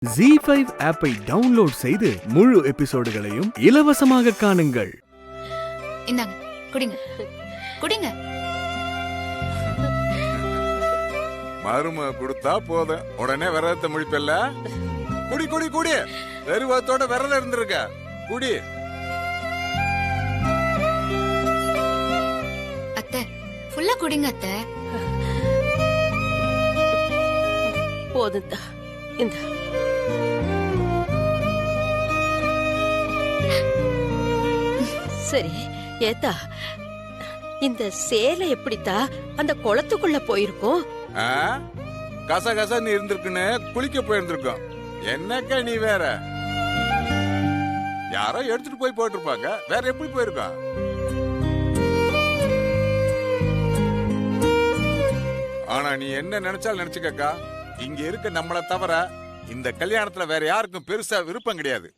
ZEE5 ஆப்பை download செய்து முழு எபிசோடுகளையும் இலவசமாக காணுங்கள். இந்தாங்க குடிங்க குடிங்க. மரும கொடுத்தா போதும் உடனே விரதத்தை முடிப்பல்ல. குடி குடி குடி, வெறுவத்தோட விரதம் இருந்திருக்க குடி. அத்தை ஃபுல்லா குடிங்க அத்தை. போதுதா இந்த சரி. ஏத்தா, இந்த சேலை எப்படித்தா அந்த குளத்துக்குள்ள போயிருக்கும்? கச கச நீ இருந்திருக்குன்னு குளிக்க போயிருந்திருக்கோம். என்னக்கா நீ வேற, யாரோ எடுத்துட்டு போய் போட்டிருப்பாங்க, வேற எப்படி போயிருக்கோம்? ஆனா நீ என்ன நினைச்சாலும் நினைச்சுக்கா, இங்க இருக்க நம்மளை தவிர இந்த கல்யாணத்துல வேற யாருக்கும் பெருசா விருப்பம் கிடையாது.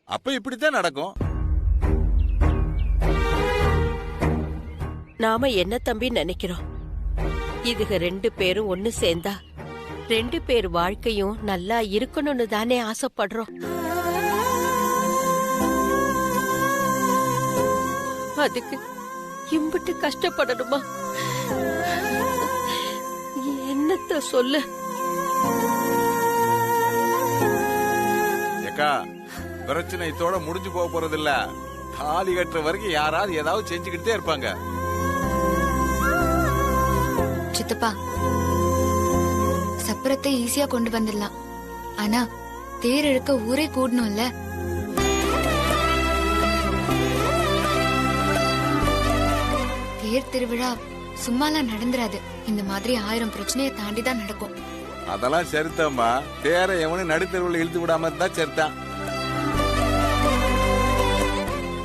அப்ப இப்படித்தான் நடக்கும். நாம என்ன தம்பி நினைக்கிறோம்? இதுக ரெண்டு பேரும் ஒண்ணு சேர்ந்தா ரெண்டு பேர் வாழ்க்கையும் நல்லா இருக்கணும்னு தானே ஆசைப்படுறோம். அதுக்கு இம்பிட்டு கஷ்டப்படணுமா? என்னத்த சொல்ல? ஏக்கா, பிரச்சனை இதோட முடிஞ்சு போக போறது இல்ல. தாலி கட்டுற வரைக்கும் யாராவது ஏதாவது செஞ்சுக்கிட்டே இருப்பாங்க. சித்தப்பா, சப்பரத்தை ஈஸியா கொண்டு வந்துடலாம், ஆனா தேர் இழுக்க ஊரே கூடணும்ல. தேர் திருவிழா சும்மாலாம் நடந்துராது. இந்த மாதிரி 1000 பிரச்சனையை தாண்டி தான் நடக்கும். அதெல்லாம் சரித்தாம்மா. தேரை எவனும் நடுத்தருவில் இழுத்து விடாம இருந்தா சரிதான்.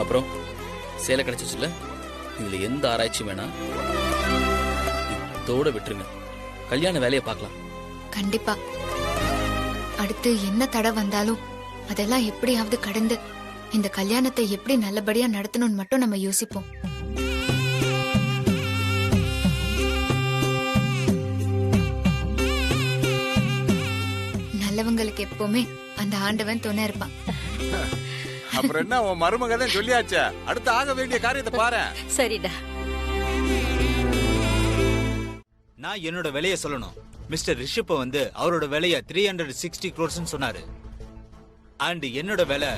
அப்புறம் சேலை கிடைச்சிச்சுல, இதுல எந்த ஆராய்ச்சி வேணாம், இதோட விட்டுருங்க. கல்யாண வேலையை பார்க்கலாம். கண்டிப்பா. அடுத்து என்ன தடை வந்தாலும் அதெல்லாம் எப்படியாவது கடந்து இந்த கல்யாணத்தை எப்படி நல்லபடியா நடத்தணும்னு மட்டும் நம்ம யோசிப்போம். நல்லவங்களுக்கு எப்பவுமே அந்த ஆண்டவன் துணை இருப்பான். அப்புறம் என்ன, உன் மருமக சொல்லியாச்ச, அடுத்து ஆக வேண்டிய காரியத்தை பாரு. சரிடா. நான் என்னோட விலைய சொல்லணும். மிஸ்டர் ரிஷப் அவரோட விலைய 360 crores சொன்னாரு. அண்ட் என்னோட விலை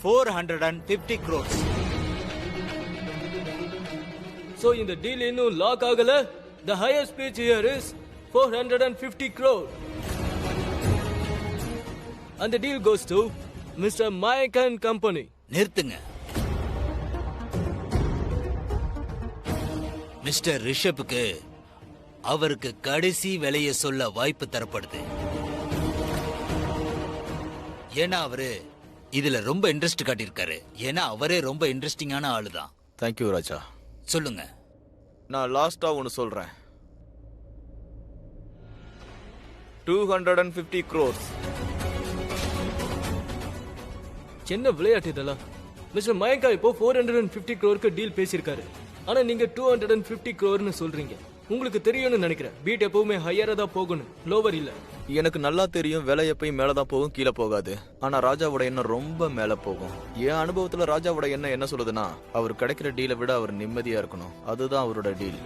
450 crores. So இந்த டீல் இன்னும் லாக் ஆகல. The highest pitch here is 450 crore. And the deal goes to Mr. Mike and Company. நிறுத்துங்க. மிஸ்டர் ரிஷப்புக்கு அவருக்கு கடைசி விலைய சொல்ல வாய்ப்பு தரப்படுது. ஏன்னா அவரு இதுல ரொம்ப இன்ட்ரெஸ்ட் காட்டியிருக்காரு. ஏன்னா அவரே ரொம்ப இன்ட்ரெஸ்டிங்கான ஆளுதான். தேங்க்யூ ராஜா. சொல்லுங்க. நான் லாஸ்டா ஒன்னு சொல்றேன். 250 crores. என்ன விளையாட்டு இதெல்லாம்? மிஸ்டர் மயங்கா இப்போ 450 crore டீல் பேசியிருக்காரு. ஆனா நீங்க 250 crore சொல்றீங்க. உங்களுக்கு தெரியும்னு நினைக்கிறேன். பீட் எப்பவுமே ஹையரா தான் போகணும், லோவர் இல்ல. எனக்கு நல்லா தெரியும், விலை எப்பயும் மேலதான் போகும், கீழே போகாது. ஆனா ராஜாவோட எண்ணம் ரொம்ப மேல போகும். என் அனுபவத்துல ராஜாவோட எண்ணம் என்ன சொல்லுதுன்னா, அவர் கிடைக்கிற டீலை விட அவர் நிம்மதியா இருக்கணும். அதுதான் அவரோட டீல்.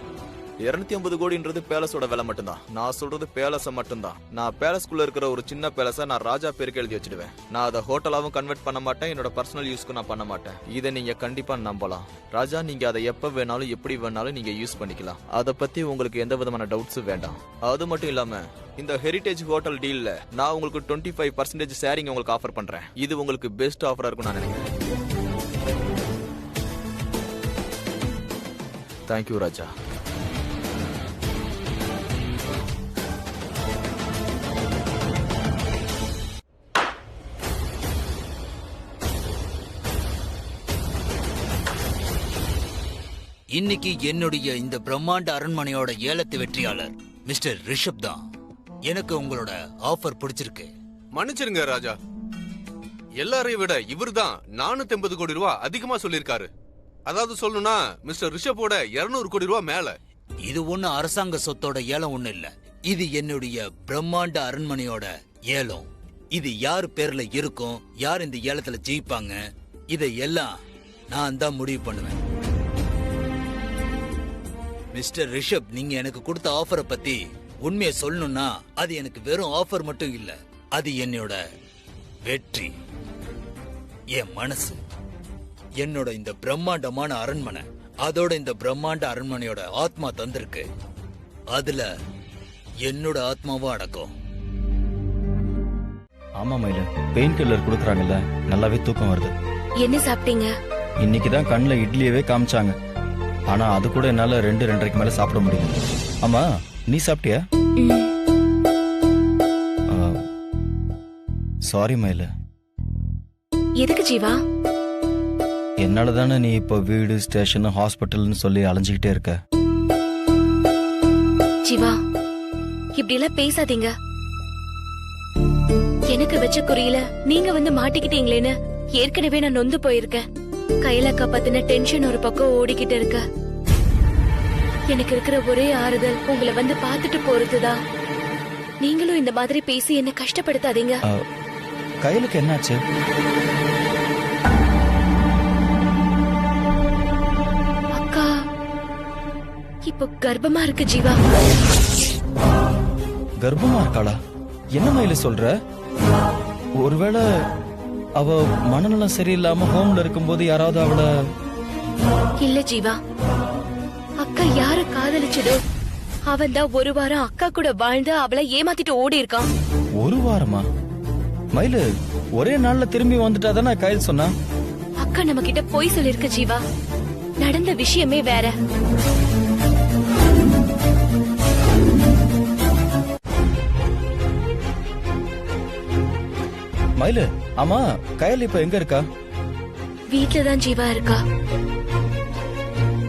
250 கோடின்றது பேலஸோட விலை மட்டும்தான். நான் சொல்றது பேலஸ மட்டும்தான். நான் பேலஸ்குள்ள இருக்கிற ஒரு சின்ன பேலஸ நான் ராஜா பேருக்கு எழுதி வச்சிடுவேன். நான் அதை ஹோட்டலாவும் கன்வெர்ட் பண்ண மாட்டேன், என்னோட பர்சனல் யூஸ்க்கு நான் பண்ண மாட்டேன். இதை நீங்க கண்டிப்பா நம்பலாம். ராஜா, நீங்க அதை எப்ப வேணாலும் எப்படி வேணாலும் நீங்க யூஸ் பண்ணிக்கலாம். அதை பத்தி உங்களுக்கு எந்த விதமான டவுட்ஸும் வேண்டாம். அது மட்டும் இல்லாம இந்த ஹெரிடேஜ் ஹோட்டல் டீல்ல நான் உங்களுக்கு 25% ஷேரிங் உங்களுக்கு ஆஃபர் பண்றேன். இது உங்களுக்கு பெஸ்ட் ஆஃபரா இருக்கும் நான் நினைக்கிறேன். தேங்க்யூ ராஜா. இன்னைக்கு என்னுடைய இந்த பிரம்மாண்ட அரண்மனையோட ஏலத்து வெற்றியாளர் மிஸ்டர் ரிஷப் தான். எனக்கு உங்களோட ஆஃபர் பிடிச்சிருக்கு. மன்னிச்சிருங்க ராஜா, எல்லாரையும் விட இவர்தான் 450 கோடி ரூபாய் அதிகமா சொல்லிருக்காரு. அதாவது சொல்லணும்னா மிஸ்டர் ரிஷப்போட 200 கோடி ரூபாய் மேல. இது ஒண்ணு அரசாங்க சொத்தோட ஏலம் ஒண்ணு இல்ல. இது என்னுடைய பிரம்மாண்ட அரண்மனையோட ஏலம். இது யார் பேர்ல இருக்கும், யார் இந்த ஏலத்துல ஜெயிப்பாங்க, இதை எல்லாம் நான் தான் முடிவு பண்ணுவேன். மிஸ்டர் ரிஷப், நீங்க எனக்கு கொடுத்த ஆஃபரை பத்தி உண்மையை சொல்லணும்னா அது எனக்கு வெறும் ஆஃபர் மட்டும் இல்ல, அது என்னோட வெற்றி. என் மனசு, என்னோட இந்த பிரம்மாண்டமான அரண்மனை, அதோட இந்த பிரம்மாண்ட அரண்மனையோட ஆத்மா தந்திருக்கு. அதுல என்னோட ஆத்மாவும் அடக்கும். ஆமா மயில, பெயின் கில்லர் கொடுக்குறாங்கல்ல, நல்லாவே தூக்கம் வருது. என்ன சாப்பிட்டீங்க? இன்னைக்கு தான் கண்ணில் இட்லியவே காமிச்சாங்க. ஆனா அது கூட என்னால 2-2:30 மேல சாப்பிட முடியும். ஆமா, நீ சாப்பிட்டியா? சாரி மயில. எதுக்கு ஜீவா? என்னால தானே நீ இப்போ வீடு, ஸ்டேஷன், ஹாஸ்பிட்டல்னு சொல்லி அலைஞ்சுக்கிட்டே இருக்க. ஜீவா, இப்படி எல்லாம் பேசாதீங்க. எனக்கு வச்ச குறியில நீங்க வந்து மாட்டிக்கிட்டீங்களேன்னு ஏற்கனவே நான் நொந்து போயிருக்கேன். கையிலக்கா பத்தின டென்ஷன் ஒரு பக்கம் ஓடிக்கிட்டு இருக்க. எனக்கு இருக்கிற ஒரே ஆறுதல் உங்களை வந்து பாத்துட்டு போறதுதான். நீங்களும் இந்த மாதிரி பேசி என்ன கஷ்டப்படுத்தாதீங்க. கையிலுக்கு என்னாச்சு? அக்கா இப்போ கர்ப்பமா இருக்கு ஜீவா. கர்ப்பமா இருக்காளா? என்ன மயில சொல்ற? ஒருவேளை அவ மனநலம் சரியில்லாம ஹோம்ல இருக்கும்போது யாராவது அவளை... இல்ல ஜீவா, அக்கா யார காதலிச்சதோ அவன் தான் ஒரு வாரம் அக்கா கூட வாழ்ந்து அவளை ஏமாத்திட்டு ஓடி இருக்கான். ஒரு வாரமா? மயிலு, ஒரே நாள்ல திரும்பி வந்துட்டாதானே கையில் சொன்னா? அக்கா நம்ம கிட்ட போய் சொல்லிருக்க ஜீவா. நடந்த விஷயமே வேற. மயிலு, ஆமா கயல் இப்ப எங்க இருக்கா? வீட்டுலதான் ஜீவா இருக்கா.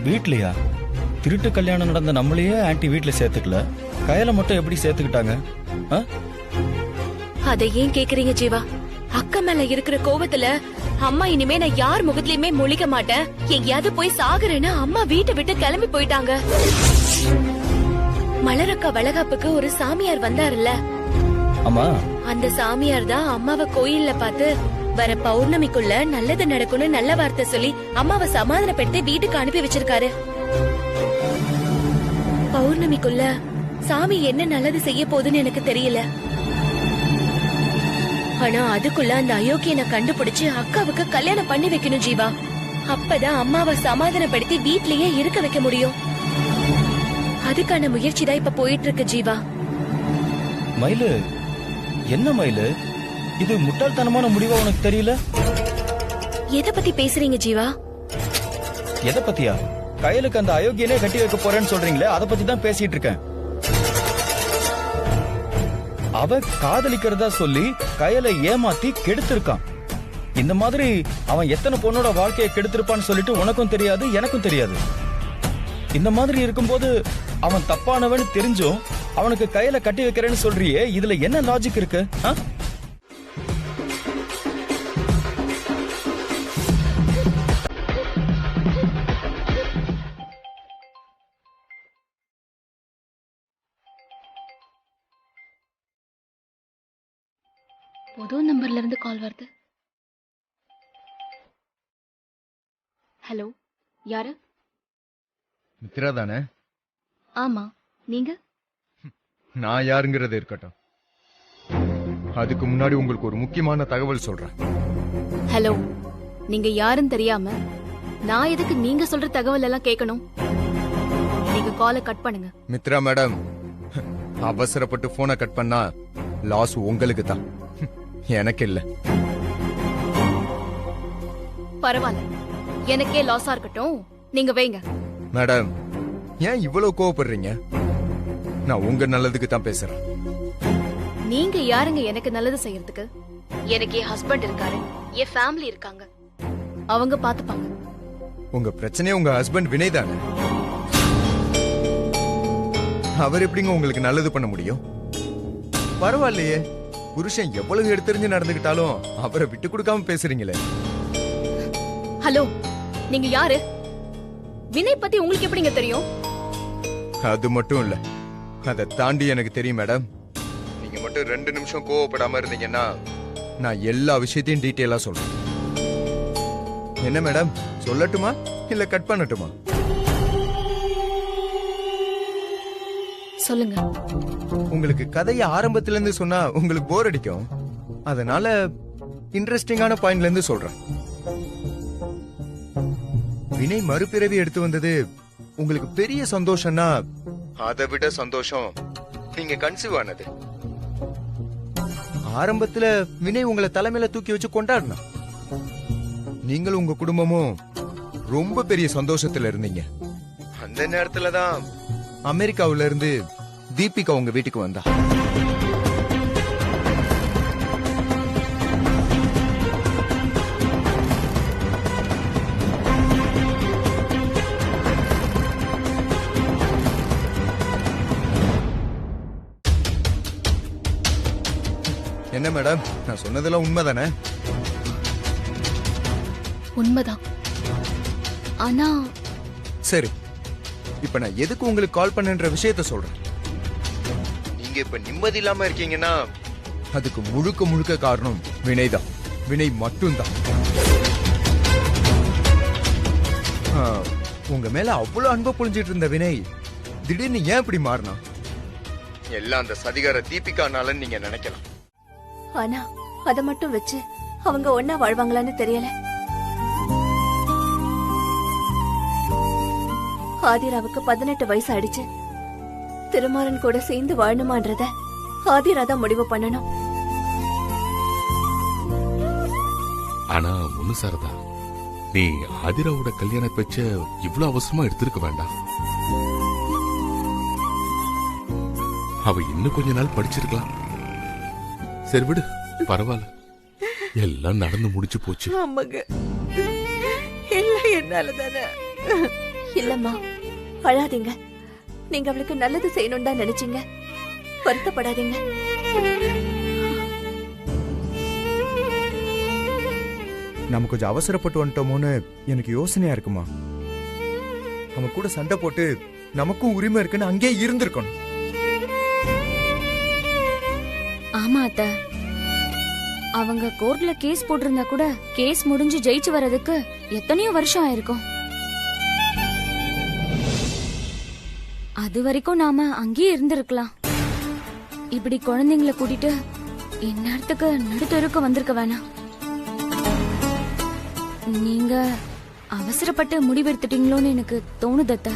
வீட்லயா? திருட்டு கல்யாணம் நடந்த நம்மளையே ஆன்ட்டி வீட்டுல சேர்த்துக்கல, கயலை மட்டும் எப்படி சேர்த்துக்கிட்டாங்க? அதை ஏன் கேக்குறீங்க ஜீவா? அக்கா மேல இருக்கிற கோவத்துல அம்மா இனிமே நான் யார் முகத்திலயுமே முழிக்க மாட்டேன், எங்கேயாவது போய் சாகுறேன்னு அம்மா வீட்டை விட்டு கிளம்பி போயிட்டாங்க. மலரக்கா வளகாப்புக்கு ஒரு சாமியார் வந்தாருல்ல, ஆமா, அந்த சாமியார் தான் அம்மாவை கோயில்ல பார்த்து வர பௌர்ணமிக்குள்ள நல்லது நடக்கும்னு நல்ல வார்த்தை சொல்லி அம்மாவை சமாதானப்படுத்தி வீட்டுக்கு அனுப்பி வச்சிருக்காரு. பௌர்ணமிக்குள்ள சாமி என்ன நல்லது செய்ய போகுதுன்னு எனக்கு தெரியல. ஆனா அதுக்குள்ள அந்த அயோக்கியனை கண்டுபிடிச்சு அக்காவுக்கு கல்யாணம் பண்ணி வைக்கணும் ஜீவா. அப்பதான் அம்மாவை சமாதானப்படுத்தி வீட்லயே இருக்க வைக்க முடியும். அதுக்கான முயற்சி தான் இப்ப போயிட்டு இருக்கு ஜீவா. மயிலு, என்ன மயிலு இது முட்டாள்தனமான முடிவா உனக்கு தெரியல? எதை பத்தி பேசுறீங்க ஜீவா? எதை பத்தியா? கையலுக்கு அந்த அயோக்கியனே கட்டி வைக்க போறேன்னு சொல்றீங்களே, அதை பத்தி தான் பேசிட்டு இருக்கேன். அவ காதலிக்கிறதா சொல்லி கையலை ஏமாத்தி கெடுத்திருக்கான். இந்த மாதிரி அவன் எத்தனை பொண்ணோட வாழ்க்கையை கெடுத்திருப்பான்னு சொல்லிட்டு உனக்கும் தெரியாது, எனக்கும் தெரியாது. இந்த மாதிரி இருக்கும்போது அவன் தப்பானவன் தெரிஞ்சும் அவனுக்கு கையில கட்டி வைக்கிறேன்னு சொல்றியே, இதுல என்ன லாஜிக் இருக்கு? புது நம்பர்ல இருந்து கால் வருது. ஹலோ, யாரு? மித்ரா தானே? ஆமா, நீங்க? நான் யாருங்கிறது இருக்கட்டும், அதுக்கு முன்னாடி உங்களுக்கு ஒரு முக்கியமான தகவல் சொல்றேன். ஹலோ, நீங்க யாருன்னு தெரியாம நான் எதுக்கு நீங்க சொல்ற தகவல் எல்லாம் கேட்கணும்? நீங்க காலை கட் பண்ணுங்க. மித்ரா மேடம், அவசரப்பட்டு போனை கட் பண்ணா லாஸ் உங்களுக்கு தான், எனக்கு இல்ல. பரவாயில்ல, எனக்கே லாஸா இருக்கட்டும், நீங்க வைங்க. மேடம், ஏன் இவ்வளவு கோவப்படுறீங்க? நான் உங்க நல்லதுக்கு தான் பேசுறேன். நீங்க யாருங்க எனக்கு நல்லது செய்யறதுக்கு? எனக்கு என் ஹஸ்பண்ட் இருக்காரு, என் ஃபேமிலி இருக்காங்க, அவங்க பாத்துப்பாங்க. உங்க பிரச்சனையே உங்க ஹஸ்பண்ட் வினய் தானே. அவர் எப்படிங்க உங்களுக்கு நல்லது பண்ண முடியும்? பரவாயில்லையே, புருஷன் எவ்வளவு எடுத்தறிஞ்சு நடந்துகிட்டாலும் அவரை விட்டு கொடுக்காம பேசுறீங்களே. ஹலோ, நீங்க யாரு? வினய் பத்தி உங்களுக்கு எப்படிங்க தெரியும்? அது மட்டும் இல்ல, அதை தாண்டி எனக்கு தெரியும் மேடம். நீங்க மட்டும் 2 நிமிஷம் கோவப்படாம இருந்தீங்கன்னா நான் எல்லா விஷயத்தையும் டீட்டெயிலா சொல்றேன். என்ன மேடம், சொல்லட்டுமா இல்ல கட் பண்ணட்டுமா? சொல்லுங்க. உங்களுக்கு கதையை ஆரம்பத்துல இருந்து சொன்னா உங்களுக்கு போர் அடிக்கும். அதனால இன்ட்ரெஸ்டிங்கான பாயிண்ட்ல இருந்து சொல்றேன். வினை மறுபிறவி எடுத்து வந்தது உங்களுக்கு பெரிய சந்தோஷம்னா அதை விட சந்தோஷம் நீங்க கன்சீவ் ஆனது. ஆரம்பத்துல வினை உங்களை தலைமையில தூக்கி வச்சு கொண்டாடினா நீங்களும் உங்க குடும்பமும் ரொம்ப பெரிய சந்தோஷத்துல இருந்தீங்க. அந்த நேரத்துலதான் அமெரிக்காவில இருந்து தீபிகா உங்க வீட்டுக்கு வந்தா. என்ன மேடம், நான் சொன்னதெல்லாம் உண்மைதானே? உண்மைதான். ஆனா சரி, இப்ப நான் எதுக்கு உங்களுக்கு கால் பண்ணன்ற விஷயத்த சொல்றேன். நீங்க இப்ப நிம்மதி இல்லாம இருக்கீங்கன்னா அதுக்கு முழுக்க முழுக்க காரணம் வினைதான். வினை மட்டும்தான். உங்க மேல அவ்வளவு அன்பு புரிஞ்சிட்டு இருந்த வினை திடீர்னு ஏன் இப்படி மாறினா? எல்லாம் அந்த சதிகார தீபிகானாலன்னு நீங்க நினைக்கலாம். ஆனா அத மட்டும் வச்சு அவங்க ஒன்னா வாழ்வாங்களான்னு தெரியல. ஆதிராவுக்கு 18 வயசு ஆயிடுச்சு. திருமாறன் கூட சேர்ந்து வாழணுமான்றத ஆதிரா தான் முடிவு பண்ணணும். ஆனா ஒண்ணு சாரதா, நீ ஆதிராவோட கல்யாண பேச்ச இவ்வளவு அவசரமா எடுத்திருக்க வேண்டாம். அவ இன்னும் கொஞ்ச நாள் படிச்சிருக்கலாம். சரி விடு, பரவாயில்ல, எல்லாம் நடந்து முடிச்சு போச்சு. ஆமாங்க, எல்லாம் என்னாலதானே. இல்லம்மா, அழாதீங்க. நீங்க அவளுக்கு நல்லது செய்யணும் தான் நினைச்சீங்க. வருத்தப்படாதீங்க. நம்ம கொஞ்சம் அவசரப்பட்டு வந்துட்டோமோன்னு எனக்கு யோசனையா இருக்குமா. நம்ம கூட சண்டை போட்டு நமக்கும் உரிமை இருக்குன்னு அங்கே இருந்திருக்கணும். ஆமா அத்த, அவங்க கோர்ட்ல கேஸ் போட்டிருந்தா கூட கேஸ் முடிஞ்சு ஜெயிச்சு வர்றதுக்கு எத்தனையோ வருஷம் ஆயிருக்கும். அது வரைக்கும் நாம அங்கேயே இருந்திருக்கலாம். இப்படி குழந்தைங்களை கூட்டிட்டு இந்நேரத்துக்கு நடுத்தருக்கு வந்திருக்க வேணாம். நீங்க அவசரப்பட்டு முடிவெடுத்துட்டீங்களோன்னு எனக்கு தோணுதத்த.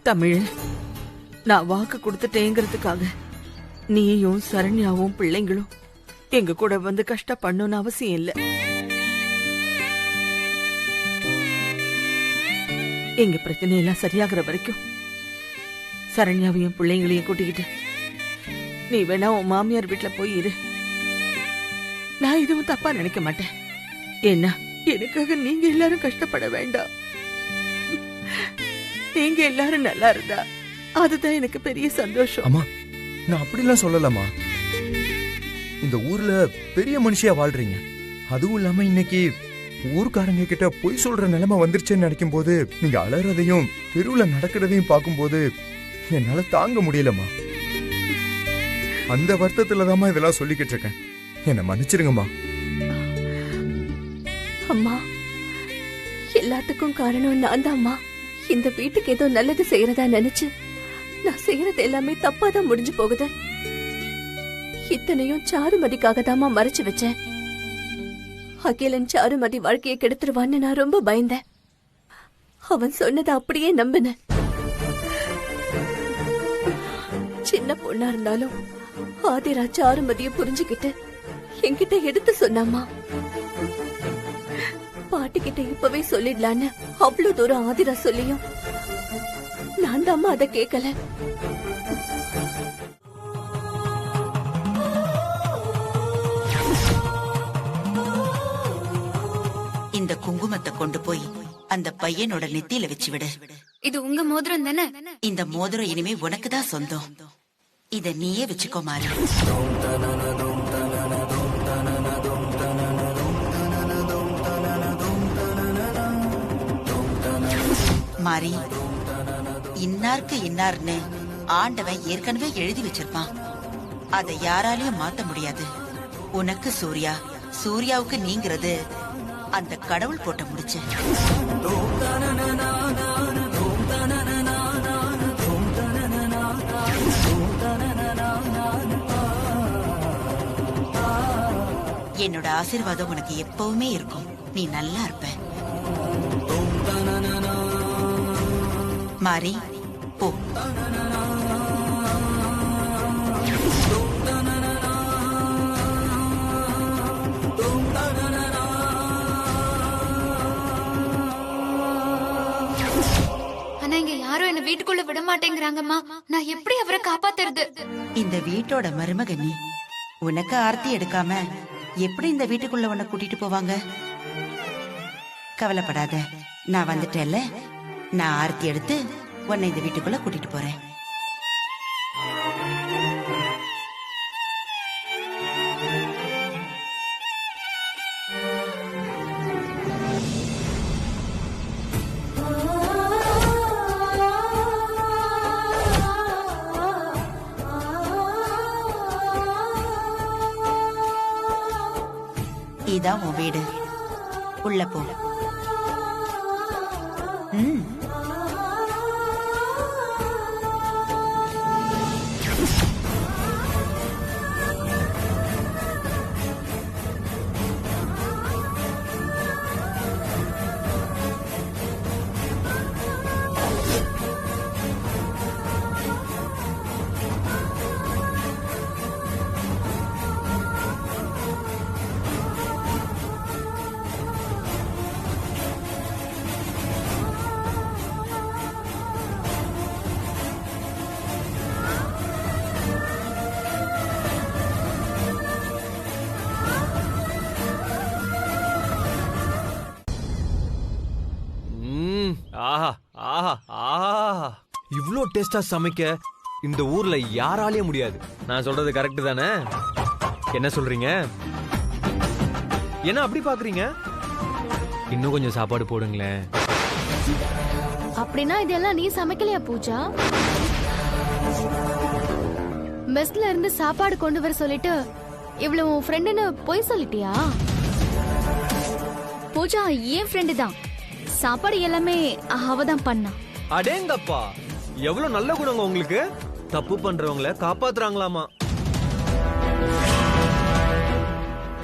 தமிழ், நான் வாக்கு கொடுத்துட்டேங்கிறதுக்காக நீயும் சரண்யாவும் பிள்ளைங்களும் எங்க கூட வந்து கஷ்டப்படணும்னு அவசியம் இல்ல. எங்க பிரச்சனை எல்லாம் சரியாகிற வரைக்கும் சரண்யாவையும் பிள்ளைங்களையும் கூட்டிக்கிட்டு நீ வேணா உன் மாமியார் வீட்டுல போய் இரு. நான் இதுவும் தப்பா நினைக்க மாட்டேன். என்ன, எனக்காக நீங்க எல்லாரும் கஷ்டப்பட வேண்டாம். நீங்க எல்லாரும் நல்லா இருந்தா அதுதான் எனக்கு பெரிய சந்தோஷம். அம்மா, நான் அப்படிலாம் சொல்லலாமா. இந்த ஊர்ல பெரிய மனுஷியா வாழ்றீங்க. அதுவும் இல்லாம இன்னைக்கு ஊர்க்காரங்க கிட்ட பொய் சொல்ற நிலைமை வந்துருச்சுன்னு நினைக்கும் போது, நீங்க அலறதையும் தெருவுல நடக்கிறதையும் பார்க்கும்போது என்னால தாங்க முடியலம்மா. அந்த வருத்தத்துலதாம்மா இதெல்லாம் சொல்லிக்கிட்டு இருக்கேன். என்ன மன்னிச்சிருங்கம்மா. அம்மா, எல்லாத்துக்கும் காரணம் நான் தான்மா. இந்த வீட்டுக்கு ஏதோ நல்லது செய்யறதா நினைச்சு நான் செய்யறது எல்லாமே தப்பாதான் முடிஞ்சு போகுது. இத்தனையும் சாருமதிக்காக தாமா மறைச்சு வச்சேன். அகிலன் சாருமதி வாழ்க்கையை கெடுத்துருவான்னு நான் ரொம்ப பயந்தேன். அவன் சொன்னதை அப்படியே நம்பினேன். சின்ன பொண்ணா இருந்தாலும் ஆதிரா சாருமதிய புரிஞ்சுக்கிட்டு என்கிட்ட எடுத்து சொன்னாமா. பாட்டிக்கிட்ட இப்பவே சொல்லிடலான்னு அவ்வளவு தூரம் ஆதிரா சொல்லியும் நான் தாமா அதை கேட்கல. இந்த குங்குமத்தை கொண்டு போய் அந்த பையனோட நெத்தியில வச்சு விடு. இது உங்க மோதிரம் தானே? இந்த மோதிரம் இனிமே உனக்கு தான் சொந்தம். இத நீயே வச்சுக்கோ மாறி. மாறி, இன்னாருக்கு இன்னார்னு ஆண்டவன் ஏற்கனவே எழுதி வச்சிருப்பான். அதை யாராலையும் மாத்த முடியாது. உனக்கு சூர்யா, சூர்யாவுக்கு நீங்கிறது அந்த கடவுள் போட்ட முடிச்சு. என்னோட ஆசீர்வாதம் உனக்கு எப்பவுமே இருக்கும். நீ நல்லா இருப்ப. மாறி போ. ஆனா இங்க யாரும் என்ன வீட்டுக்குள்ள விட மாட்டேங்கிறாங்கம்மா. நான் எப்படி அவரை காப்பாத்துறது? இந்த வீட்டோட மருமக நீ. உனக்கு ஆர்த்தி எடுக்காம எப்படி இந்த வீட்டுக்குள்ள உன்னை கூட்டிட்டு போவாங்க? கவலைப்படாத, நான் வந்துட்டேன்ல. நான் ஆர்த்தி எடுத்து உன்னை இந்த வீட்டுக்குள்ள கூட்டிட்டு போறேன். இதான் உன் வீடு. உள்ள போ. ஆஹா ஆஹா ஆஹா, இவ்ளோ டேஸ்டா சமைக்க இந்த ஊர்ல யாராலயே முடியாது. நான் சொல்றது கரெக்ட் தானே? என்ன சொல்றீங்க? என்ன அப்படி பாக்குறீங்க? இன்னும் கொஞ்சம் சாப்பாடு போடுங்களேன். அப்படின்னா இதெல்லாம் நீ சமைக்கலையா பூஜா? மெஸ்ல இருந்து சாப்பாடு கொண்டு வர சொல்லிட்டு இவ்வளவு உன் ஃப்ரெண்டுன்னு போய் சொல்லிட்டியா? பூஜா என் ஃப்ரெண்டு தான். சாப்பாடு எல்லாமே அவதான் பண்ணா. அடேங்கப்பா, எவ்வளவு நல்ல குணங்க உங்களுக்கு. தப்பு பண்றவங்கள காப்பாத்துறாங்களாமா.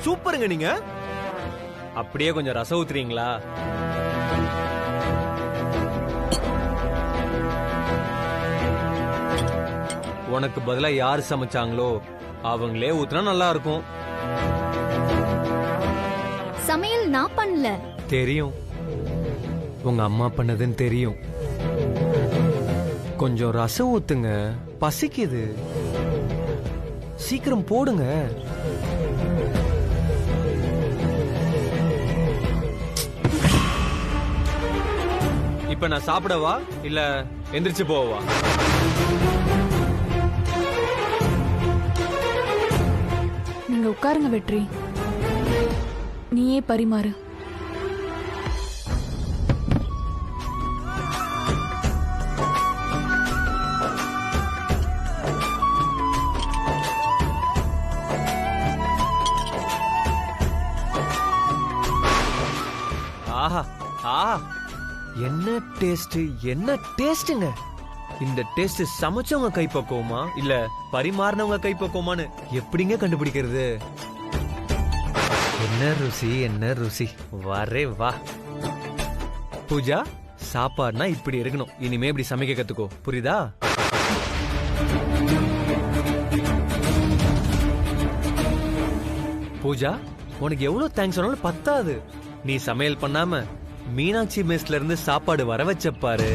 சூப்பருங்க நீங்க. அப்படியே கொஞ்சம் ரசம் ஊத்துறீங்களா? உனக்கு பதிலா யாரு சமைச்சாங்களோ அவங்களே ஊத்துனா நல்லா இருக்கும். சமையல் நான் பண்ணல. தெரியும், உங்க அம்மா பண்ணதுன்னு தெரியும். கொஞ்சம் ரசம் ஊத்துங்க, பசிக்குது. சீக்கிரம் போடுங்க. இப்ப நான் சாப்பிடவா இல்ல எந்திரிச்சு போவா? நீங்க உட்காருங்க வெற்றி, நீயே பரிமாறு. ஆஹா ஆஹா, என்ன டேஸ்ட், என்ன டேஸ்டுங்க. இந்த டேஸ்ட் சமைச்சவங்க கைப்பக்குவமா இல்ல பரிமாறினவங்க கைப்பக்குவமான்னு எப்படிங்க கண்டுபிடிக்கிறது? என்ன ருசி, என்ன ருசி. வரே வா. பூஜா, சாப்பாடுனா இப்படி இருக்கணும். இனிமே இப்படி சமைக்க கத்துக்கோ, புரியுதா? பூஜா, உனக்கு எவ்வளவு தேங்க்ஸ் சொன்னாலும் பத்தாது. நீ சமையல் பண்ணாம மீனாட்சி மெஸ்ல இருந்து சாப்பாடு வர வச்சப்பாரு.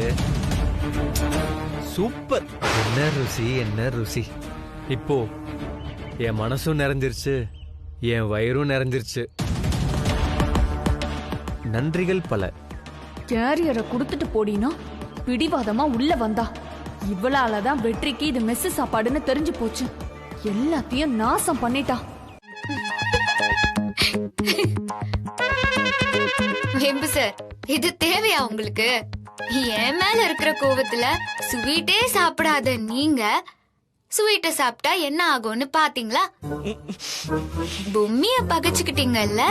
சூப்பர். என்ன ருசி, என்ன ருசி. இப்போ என் மனசும் நிறைஞ்சிருச்சு, என் வயிறும் நிறைஞ்சிருச்சு. நன்றிகள் பல. கேரியரை குடுத்துட்டு போடினா பிடிவாதமா உள்ள வந்தா. இவளாலதான் வெற்றிக்கு இது மெஸ் சாப்பாடுன்னு தெரிஞ்சு போச்சு. எல்லாத்தையும் நாசம் பண்ணிட்டா. வெம்பு சார், இது தேவையா உங்களுக்கு? என் மேல இருக்கிற கோவத்துல ஸ்வீட்டே சாப்பிடாத நீங்க ஸ்வீட்ட சாப்பிட்டா என்ன ஆகும்னு பாத்தீங்களா? பொம்மிய பகச்சுக்கிட்டீங்கல்ல,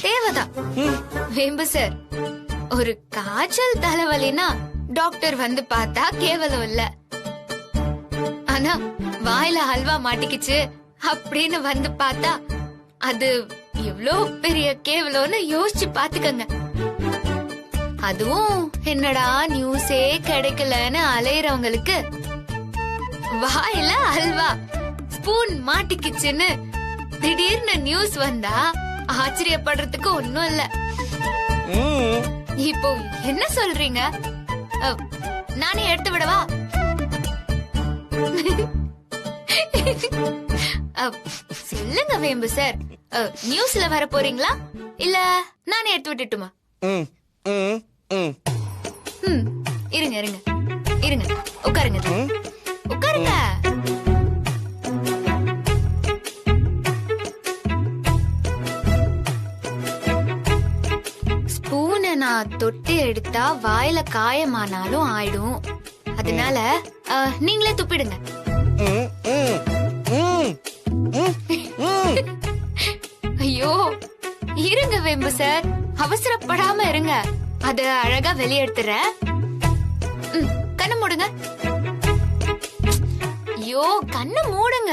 தேவைதான். வேம்பு சார், ஒரு காய்ச்சல் தலைவலினா டாக்டர் வந்து பார்த்தா கேவலம் இல்ல. ஆனா வாயில ஹல்வா மாட்டிக்கிச்சு அப்படின்னு வந்து பார்த்தா அது எவ்வளோ பெரிய கேவலம்னு யோசிச்சு பாத்துக்கங்க. அதுவும் என்னடா நியூஸே கிடைக்கலன்னு அலையறவங்களுக்கு வாயில ஹல்வா ஸ்பூன் மாட்டிக்கிச்சுன்னு திடீர்னு நியூஸ் வந்தா ஆச்சரியப்படுறதுக்கு ஒண்ணும் இல்ல. இப்போ என்ன சொல்றீங்க? நானே எடுத்து விடவா? சொல்லுங்க வேம்பு சார், நியூஸ்ல வர போறீங்களா இல்ல நானே எடுத்து விட்டுட்டுமா? இருங்க இருங்க இருங்க, உட்காருங்க உட்காருங்க. ஸ்பூனை நான் தொட்டு எடுத்தா வாயில காயமானாலும் ஆயிடும். அதனால நீங்களே துப்பிடுங்க. ஐயோ இருங்க வேம்பு சார், அவசரப்படாம இருங்க. அத அழகா வெளியெடுத்துறேன். கண்ணு மூடுங்க. ஐயோ கண்ணு மூடுங்க.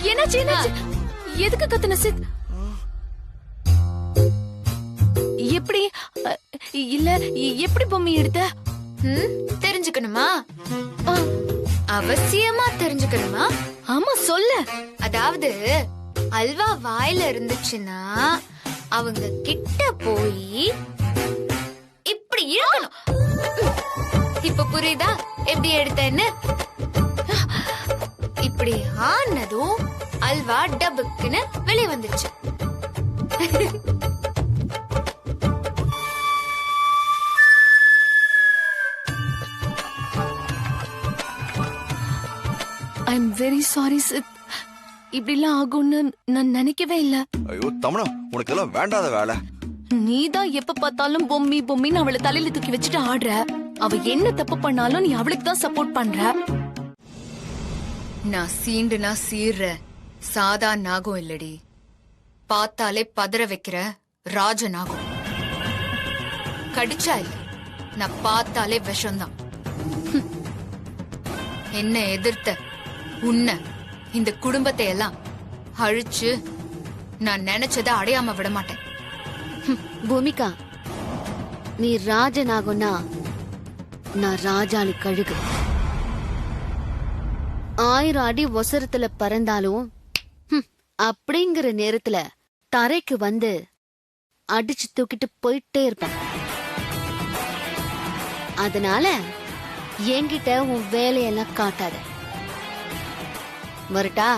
என்னாச்சு? எதுக்கு கத்துன சித்? எப்படி இல்ல எப்படி பொம்மை எடுத்த? தெரிஞ்சுக்கணுமா? அவசியமா தெரிஞ்சுக்கணுமா? ஆமா சொல்லு. அதாவது அல்வா வாயில இருந்துச்சுன்னா அவங்க கிட்ட போய் இப்படி இழுக்கணும். இப்ப புரியுதா எப்படி எடுத்தேன்னு? இப்படி ஆனதும் அல்வா டபுக்குன்னு வெளியே வந்துச்சு. I am very sorry Sid. இப்படிலாம் ஆகும்னு நான் நினைக்கவே இல்ல. ஐயோ தமனா, உனக்கு எல்லாம் வேண்டாத வேலை. நீதான் எப்ப பார்த்தாலும் பொம்மி பொம்மின்னு அவளை தலையில தூக்கி வச்சுட்டு ஆடுற. அவ என்ன தப்பு பண்ணாலும் நீ அவளுக்கு தான் சப்போர்ட் பண்ற. நான் சீண்டுனா சீர்ற சாதா நாகம் இல்லடி, பார்த்தாலே பதற வைக்கிற ராஜ நாகம். கடிச்சா இல்ல, நான் பார்த்தாலே விஷம்தான். என்ன எதிர்த்த உன்னை இந்த குடும்பத்தை எல்லாம் அழிச்சு நான் நினைச்சதை அடையாம விட மாட்டேன். பூமிகா, நீ ராஜனாகும்னா நான் ராஜாளி கழுகு. 1000 அடி ஒசரத்துல பறந்தாலும் அப்படிங்கிற நேரத்துல தரைக்கு வந்து அடிச்சு தூக்கிட்டு போயிட்டே இருப்பேன். அதனால என்கிட்ட உன் வேலையெல்லாம் காட்டாத. வரட்டா?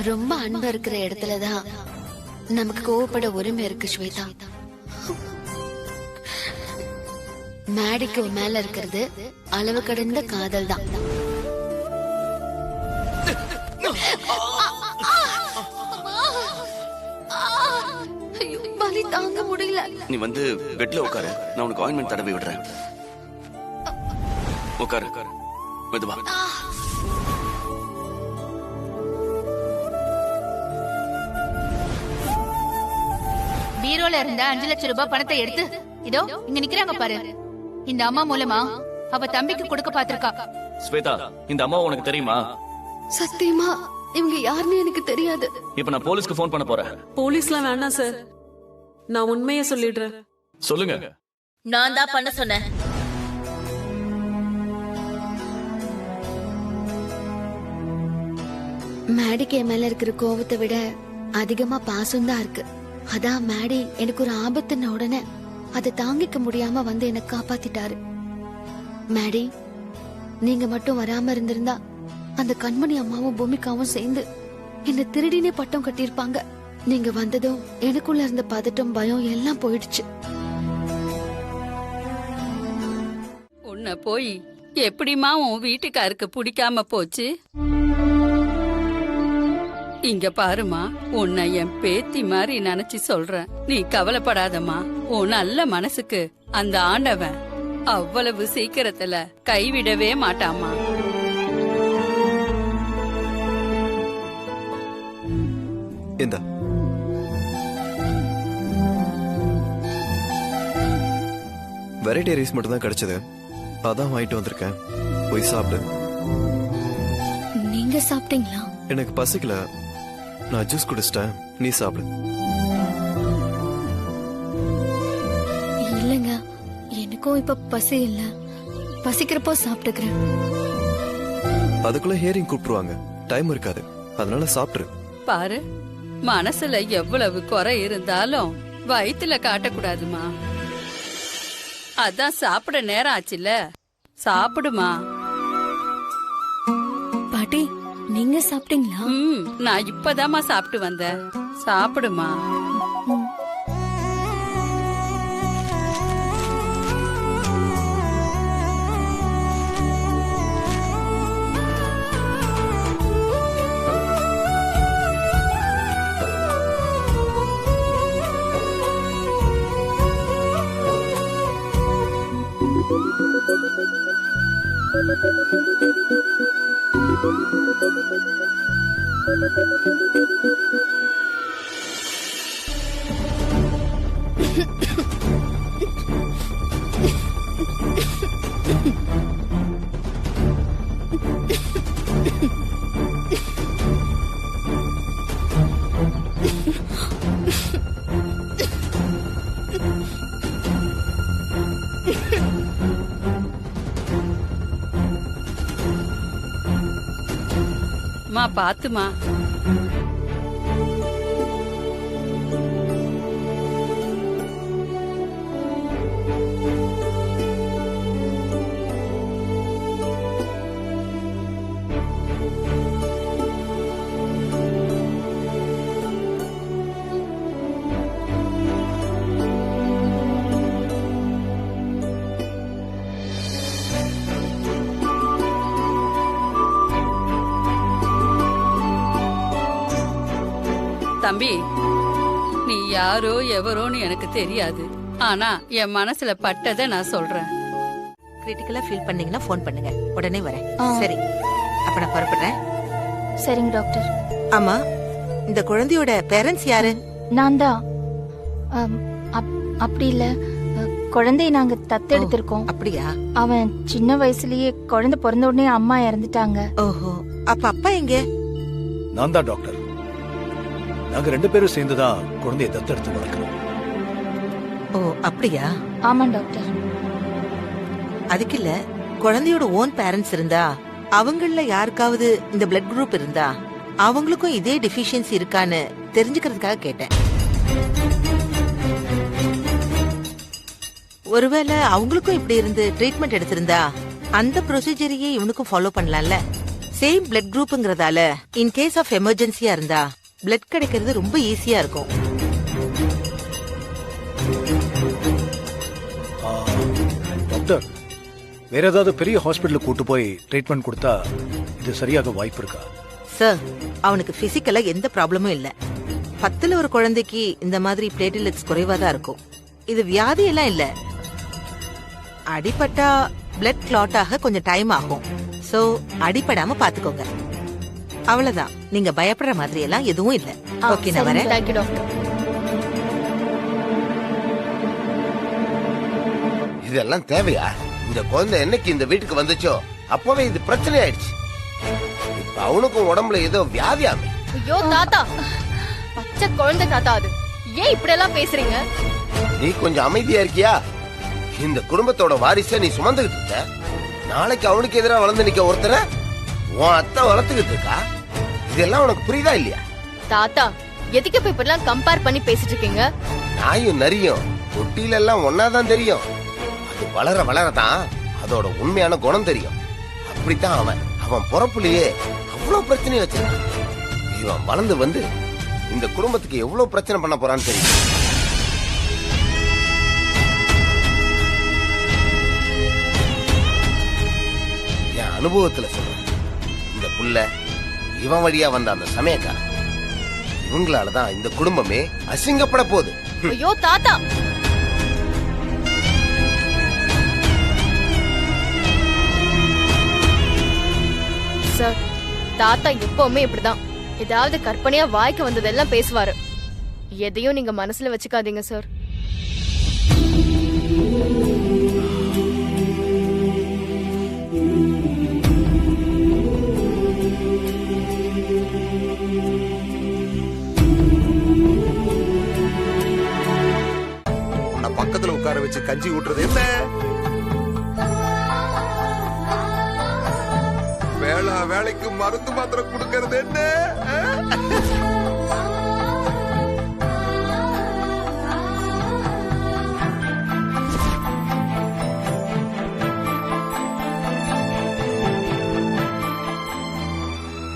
ரொம்ப அன்பா இருக்கிற இடத்துலதான் நமக்கு கோவப்பட உரிமை இருக்கு ஸ்வேதா. மேடிக்கு மேல இருக்கிறது அளவு கடந்த காதல் தான். வலி தாங்க முடியல. நீ வந்து பெட்ல உட்காரு, நான் உனக்கு ஆயின்மெண்ட் தடவி விடுறேன். உட்காரு மெதுவா. பீரோல இருந்த 5 லட்சம் ரூபாய் பணத்தை எடுத்து இதோ இங்க நிக்கிறாங்க பாரு. இந்த அம்மா மூலமா அவ தம்பிக்கு கொடுக்க பாத்திருக்கா. ஸ்வேதா, இந்த அம்மா உனக்கு தெரியுமா? சத்தியமா இவங்க யாருன்னு எனக்கு தெரியாது. இப்ப நான் போலீஸ்க்கு போன் பண்ண போறேன். போலீஸ்லாம் வேண்டாம் சார், நான் உண்மையை சொல்லிடுறேன். சொல்லுங்க. நான் தான் பண்ண சொன்னேன். மேடிக்கு என் மேல இருக்கிற கோவத்தை விட அதிகமா பாசம் தான் இருக்கு. அதான் மேடி எனக்கு ஒரு ஆபத்துன உடனே அதை தாங்கிக்க முடியாம வந்து என்ன காப்பாத்திட்டாரு. மேடி, நீங்க மட்டும் வராம இருந்திருந்தா அந்த கண்மணி அம்மாவும் பூமிகாவும் சேர்ந்து என்ன திருடினே பட்டம் கட்டியிருப்பாங்க. நீங்க வந்ததும் எனக்குள்ள இருந்த பதட்டம், பயம் எல்லாம் போயிடுச்சு. உன்னை போய் எப்படிமா உன் வீட்டுக்காருக்கு பிடிக்காம போச்சு? இங்க பாருமா, உன்னை என் பேத்தி மாதிரி நினைச்சு சொல்றேன். நீ கவலைப்படாதம்மா. உன் நல்ல மனசுக்கு அந்த ஆண்டவன் அவ்வளவு சீக்கிரத்துல கைவிடவே மாட்டாமா. இந்த வெரைட்டி ரைஸ் மட்டும் தான் கிடைச்சது, அதான் வாங்கிட்டு வந்திருக்கேன். போய் சாப்பிடு. நீங்க சாப்பிட்டீங்களா? எனக்கு பசிக்கல, நான் ஜூஸ் குடிச்சிட்டேன். நீ சாப்பிடு. இல்லங்க, எனக்கும் இப்ப பசி இல்ல. பசிக்கிறப்போ சாப்பிட்டுக்கிறேன். அதுக்குள்ள ஹியரிங் கூப்பிட்டுருவாங்க, டைம் இருக்காது. அதனால சாப்பிட்டுரு. பாரு, மனசுல எவ்வளவு குறை இருந்தாலும் வயித்துல காட்டக்கூடாதுமா. அதான் சாப்பிட நேரம் ஆச்சுல, சாப்பிடுமா. பாட்டி, நீங்க சாப்பிட்டீங்களா? நான் இப்பதாம்மா சாப்பிட்டு வந்தேன். சாப்பிடுமா. மா, பாத்துமா. தம்பி, நீ யாரோ எவரோன்னு எனக்கு தெரியாது. ஆனா என் மனசுல பட்டதை நான் சொல்றேன். கிரிட்டிக்கலா ஃபீல் பண்ணீங்கன்னா ஃபோன் பண்ணுங்க, உடனே வரேன். சரி, அப்ப நான் புறப்படுறேன். சரிங்க டாக்டர். ஆமா, இந்த குழந்தையோட பேரண்ட்ஸ் யாரு? நான் தான். அப்படி இல்ல, குழந்தைய நாங்க தத்தெடுத்திருக்கோம். அப்படியா? அவன் சின்ன வயசுலயே குழந்தை பிறந்த உடனே அம்மா இறந்துட்டாங்க. ஓஹோ, அப்ப அப்பா எங்க? நான் தான் டாக்டர். நாங்க 2 பேரும் சேர்ந்துதான் குழந்தைய தத்தெடுத்து வளர்க்கிறோம். ஓ, அப்படியா? ஆமா டாக்டர். அதுக்கு இல்ல, குழந்தையோட ஓன் பேரண்ட்ஸ் இருந்தா அவங்கள யாருக்காவது இந்த பிளட் குரூப் இருந்தா அவங்களுக்கும் இதே டெஃபிஷியன்சி இருக்கான்னு தெரிஞ்சுக்கிறதுக்காக கேட்டேன். ஒருவேளை அவங்களுக்கும் இப்படி இருந்து ட்ரீட்மெண்ட் எடுத்திருந்தா அந்த ப்ரொசீஜரையே இவனுக்கும் ஃபாலோ பண்ணலாம்ல. சேம் பிளட் குரூப்ங்கிறதால இன் கேஸ் ஆஃப் எமர்ஜென்சியா இருந்தா பிளட் கிடைக்கிறது ரொம்ப ஈஸியா இருக்கும். டாக்டர், வேற ஏதாவது பெரிய ஹாஸ்பிட்டலுக்கு கூட்டு போய் ட்ரீட்மெண்ட் கொடுத்தா இது சரியாக வாய்ப்பு இருக்கா? சார், அவனுக்கு பிசிக்கலா எந்த ப்ராப்ளமும் இல்ல. 10ல ஒரு குழந்தைக்கு இந்த மாதிரி பிளேட்லெட்ஸ் குறைவா தான் இருக்கும். இது வியாதி எல்லாம் இல்ல. அடிபட்டா பிளட் கிளாட் ஆக கொஞ்சம் டைம் ஆகும். சோ அடிபடாம பாத்துக்கோங்க. அவ்வளவுதான். நீங்க பயப்படுற மாதிரி எல்லாம் எதுவும் இல்ல. ஓகே, நான் வரேன். Thank you doctor. இதெல்லாம் தேவையா? இந்த குழந்தை என்னைக்கு இந்த வீட்டுக்கு வந்துச்சோ அப்பவே இது பிரச்சனை ஆயிடுச்சு. இப்ப அவனுக்கும் உடம்புல ஏதோ வியாதியாமே. ஐயோ தாத்தா, பச்சை குழந்தை தாத்தா, அது ஏன் இப்படி எல்லாம் பேசுறீங்க? நீ கொஞ்சம் அமைதியா இருக்கியா? இந்த குடும்பத்தோட வாரிசை நீ சுமந்துகிட்டு இருக்க. நாளைக்கு அவனுக்கு எதிராக வளர்ந்து நிக்க ஒருத்தர உன் அத்தை வளர்த்துக்கிட்டு இருக்கா. இதெல்லாம் உனக்கு புரியுதா இல்லையா? தாத்தா எதுக்கு இப்ப இப்படிலாம் கம்பேர் பண்ணி பேசிட்டு இருக்கீங்க? நாயும் நரியும் தொட்டில எல்லாம் ஒன்னாதான் தெரியும். அது வளர வளரதான் அதோட உண்மையான குணம் தெரியும். அப்படித்தான் அவன் பிறப்புலயே அவ்வளவு பிரச்சனை வச்சிருக்கான். இவன் வளர்ந்து வந்து இந்த குடும்பத்துக்கு எவ்வளவு பிரச்சனை பண்ண போறான்னு தெரியும். என் அனுபவத்துல சொல்றேன், இந்த புள்ள இவன் வழியா வந்த அந்த சமயக்காரன் இவங்களாலதான் இந்த குடும்பமே அசிங்கப்பட போகுது. ஐயோ தாத்தா, சார் தாத்தா எப்பவுமே இப்படிதான் ஏதாவது கற்பனையா வாய்க்கு வந்ததெல்லாம் பேசுவாரு. எதையும் நீங்க மனசுல வச்சுக்காதீங்க சார். பக்கத்துல உட்கார வச்சு கஞ்சி ஊட்டுறது என்ன? வேலைக்கு மருந்து மாத்திரம் கொடுக்கறது என்ன?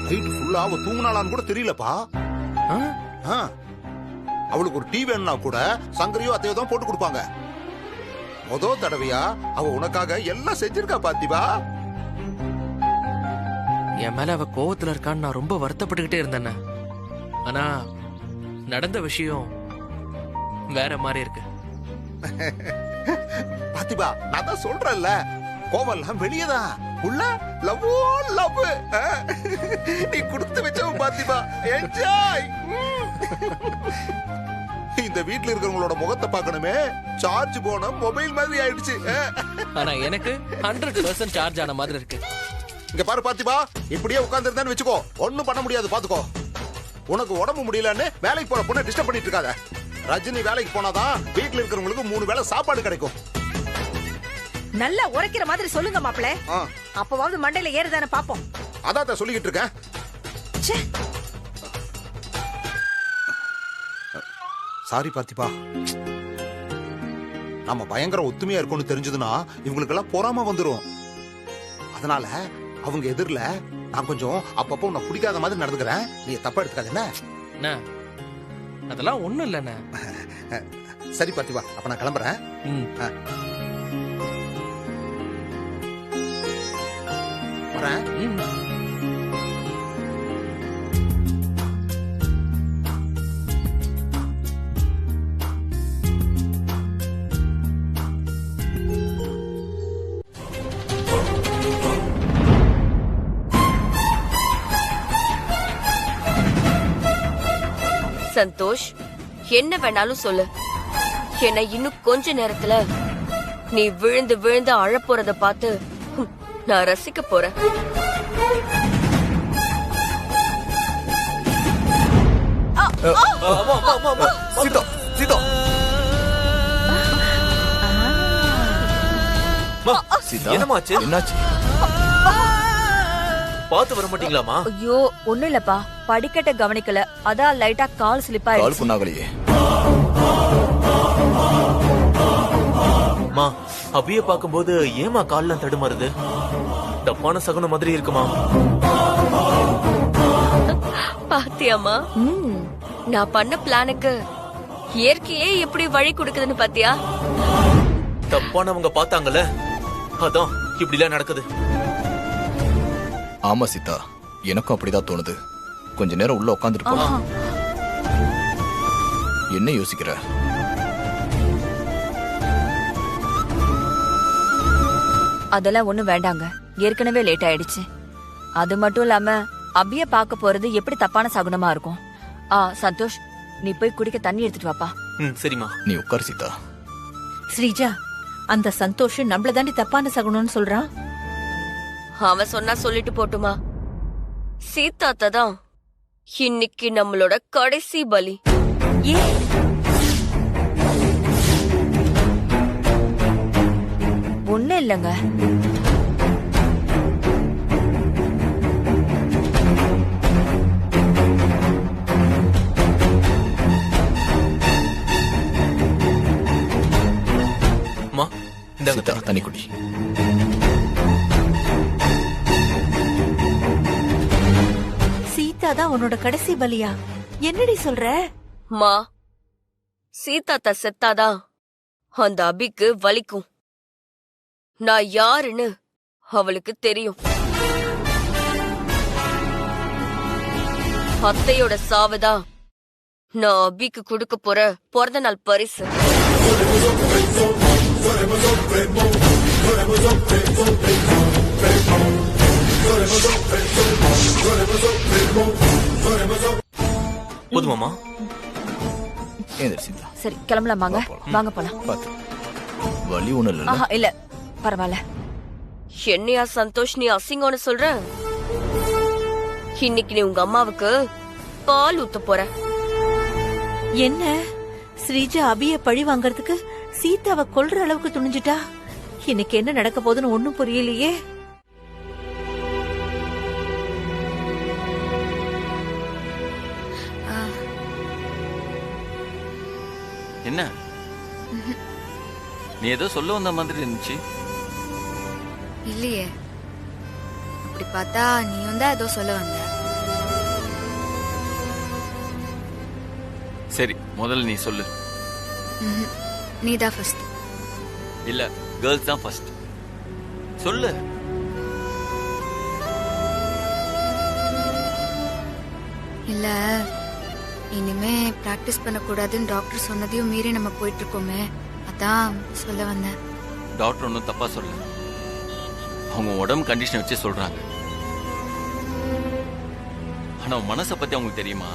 நைட் ஃபுல்லா அவ தூங்கினாளான்னு கூட தெரியலப்பா. அவளுக்கு ஒரு டீ வேணும்னா கூட சங்கரையோ அத்தையோ தான் போட்டு கொடுப்பாங்க. முதல் தடவையா அவ உனக்காக எல்லாம் செஞ்சிருக்கா பாத்திபா. என் மேல அவ கோவத்துல இருக்கான்னு நான் ரொம்ப வருத்தப்பட்டுக்கிட்டே இருந்தேன். ஆனா நடந்த விஷயம் வேற மாதிரி இருக்கு. பாத்திபா, நான் தான் சொல்றேன்ல, கோவம் எல்லாம் வெளியதான். உள்ள லவ் லவ் நீ கொடுத்து வச்சவன் பாத்திபா. என்ஜாய். இந்த வீட்டுல இருக்கிறவங்களோட முகத்தை பார்க்கணுமே, சார்ஜ் போன மொபைல் மாதிரி ஆயிடுச்சு. ஆனா எனக்கு 100% சார்ஜ் ஆன மாதிரி இருக்கு. இங்க பாரு பாத்திபா, இப்படியே உட்கார்ந்து இருந்தான்னு வச்சுக்கோ, ஒண்ணும் பண்ண முடியாது. பாத்துக்கோ, உனக்கு உடம்பு முடியலன்னு வேலைக்கு போற பொண்ணை டிஸ்டர்ப் பண்ணிட்டு இருக்காத. ரஜினி வேலைக்கு போனாதான் வீட்டுல இருக்கிறவங்களுக்கு 3 வேளை சாப்பாடு கிடைக்கும். நல்லா உரைக்கிற மாதிரி சொல்லுங்க மாப்பிள. அப்பவாவது மண்டையில ஏறுதானே பாப்போம். அதான் சொல்லிக்கிட்டு இருக்கேன். சாரி பார்த்திபா, நம்ம பயங்கர ஒத்துமையா இருக்கோம்னு தெரிஞ்சதுன்னா இவங்களுக்கு எல்லாம் பொறாம வந்துரும். அதனால அவங்க எதிரில நான் கொஞ்சம் அப்பப்போ உன்னை பிடிக்காத மாதிரி நடந்துக்கிறேன். நீ தப்பா எடுத்துக்காத என்ன? அதெல்லாம் ஒண்ணும் இல்ல. சரி பார்த்திபா, அப்ப நான் கிளம்புறேன். வரேன். சந்தோஷ், என்ன வேணாலும் சொல்லு. என்ன இன்னும் கொஞ்ச நேரத்துல நீ விழுந்து விழுந்து அழப்போறத பார்த்து நான் ரசிக்க போறேன். என்னமாச்சு? என்னாச்சு? பாத்து வர மாட்டீங்களாமா? ஐயோ, ஒண்ணு இல்லப்பா, படிக்கட்ட கவனிக்கல, அதான் லைட்டா கால் ஸ்லிப் ஆயிடுச்சு. கால் புண்ணாகலையே. மா, அபிய பாக்கும்போது ஏமா கால்லாம் தடுமாறுது? தப்பான சகுன மாதிரி இருக்குமா? பாத்தியாமா, நான் பண்ண பிளானுக்கு இயற்கையே எப்படி வழி கொடுக்குதுன்னு பாத்தியா? தப்பானவங்க பார்த்தாங்கல்ல, அதான் இப்படி எல்லாம் நடக்குது. ஆமா சீதா, எனக்கும் அப்படிதான் தோணுது. கொஞ்ச நேரம் உள்ள உட்காந்துட்டு போலாம். என்ன யோசிக்கிற? அதெல்லாம் ஒண்ணும் வேண்டாங்க, ஏற்கனவே லேட் ஆயிடுச்சு. அது மட்டும் இல்லாம அபிய பார்க்க போறது எப்படி தப்பான சகுனமா இருக்கும். சந்தோஷ், நீ போய் குடிக்க தண்ணி எடுத்துட்டு வாப்பா. சரிம்மா. நீ உட்கார் சீதா. ஸ்ரீஜா, அந்த சந்தோஷ் நம்மள தாண்டி தப்பான சகுனம்னு சொல்றான். அவன் சொன்னா சொல்லிட்டு போட்டுமா. சீதாத்தா தான் இன்னைக்கு நம்மளோட கடைசி பலி. ஒண்ணு இல்லங்க, உன்னோட கடைசி பலியா? என்னடி சொல்ற? மா, சீதாத்தா செத்தாதான் அந்த அபிக்கு வலிக்கும். நான் யாருன்னு அவளுக்கு தெரியும். அத்தையோட சாவுதான் நான் அபிக்கு கொடுக்க போற பிறந்த நாள் பரிசு. போதுமாமா? ஏந்திரிச்சிங்களா? சரி கிளம்பலாம் வாங்க. வாங்க போலாம். பாத்து வலி ஒண்ணு இல்ல. ஆஹா இல்ல பரவாயில்ல. என்னையா சந்தோஷ் நீ அசிங்கம்னு சொல்ற? இன்னைக்கு நீ உங்க அம்மாவுக்கு பால் ஊத்த போற. என்ன ஸ்ரீஜா அபிய பழி வாங்கறதுக்கு சீதாவை கொல்ற அளவுக்கு துணிஞ்சிட்டா? இன்னைக்கு என்ன நடக்க போகுதுன்னு ஒண்ணும் புரியலையே. என்ன நீ ஏதோ சொல்ல வந்த மாதிரி இருந்துச்சு. இல்லையே, அப்படி பார்த்தா நீயும் தான் ஏதோ சொல்ல வந்த. சரி முதல்ல நீ சொல்லு. நீ தான் ஃபர்ஸ்ட். இல்ல கேர்ள்ஸ் தான் ஃபர்ஸ்ட். சொல்லு. இல்ல இனிமே பிராக்டிஸ் பண்ணக்கூடாதுன்னு டாக்டர் சொன்னதையும் மீறி நம்ம போயிட்டு இருக்கோமே, அதான் சொல்ல வந்தேன். டாக்டர் ஒன்னும் தப்பா சொல்ல, அவங்க உடம்பு கண்டிஷன் வச்சு சொல்றாங்க. ஆனா மனசை பத்தி அவங்களுக்கு தெரியுமா?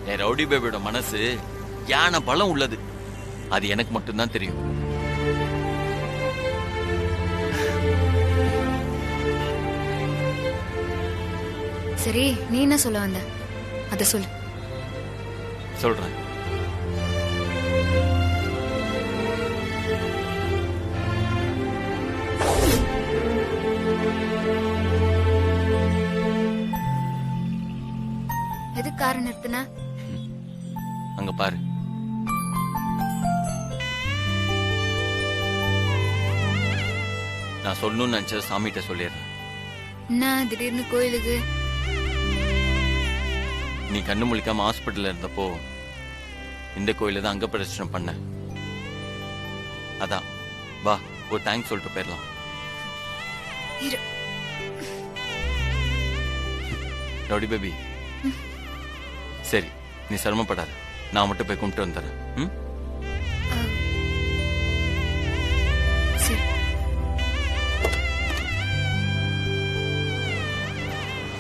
என் ரவுடி பேபியோட மனசு யானை பலம் உள்ளது. அது எனக்கு மட்டும்தான் தெரியும். சரி நீ என்ன சொல்ல வந்த அத சொல்லு. சொல்றேன். எது கார் நிறுத்தின? அங்க பாரு. நான் சொல்லணும்னு நினைச்ச சாமிகிட்ட சொல்லிடுறேன். என்ன திடீர்னு கோயிலுக்கு? நீ கண்ணு முழிக்காம ஹாஸ்பிட்டல்ல இருந்தப்போ இந்த கோயில தான் அங்க பிரதட்சணை பண்ண. அதான் வா ஒரு தேங்க்ஸ் சொல்லிட்டு போயிடலாம். ரவுடி பேபி, சரி நீ சிரமப்படாத, நான் மட்டும் போய் கும்பிட்டு வந்துடுறேன்.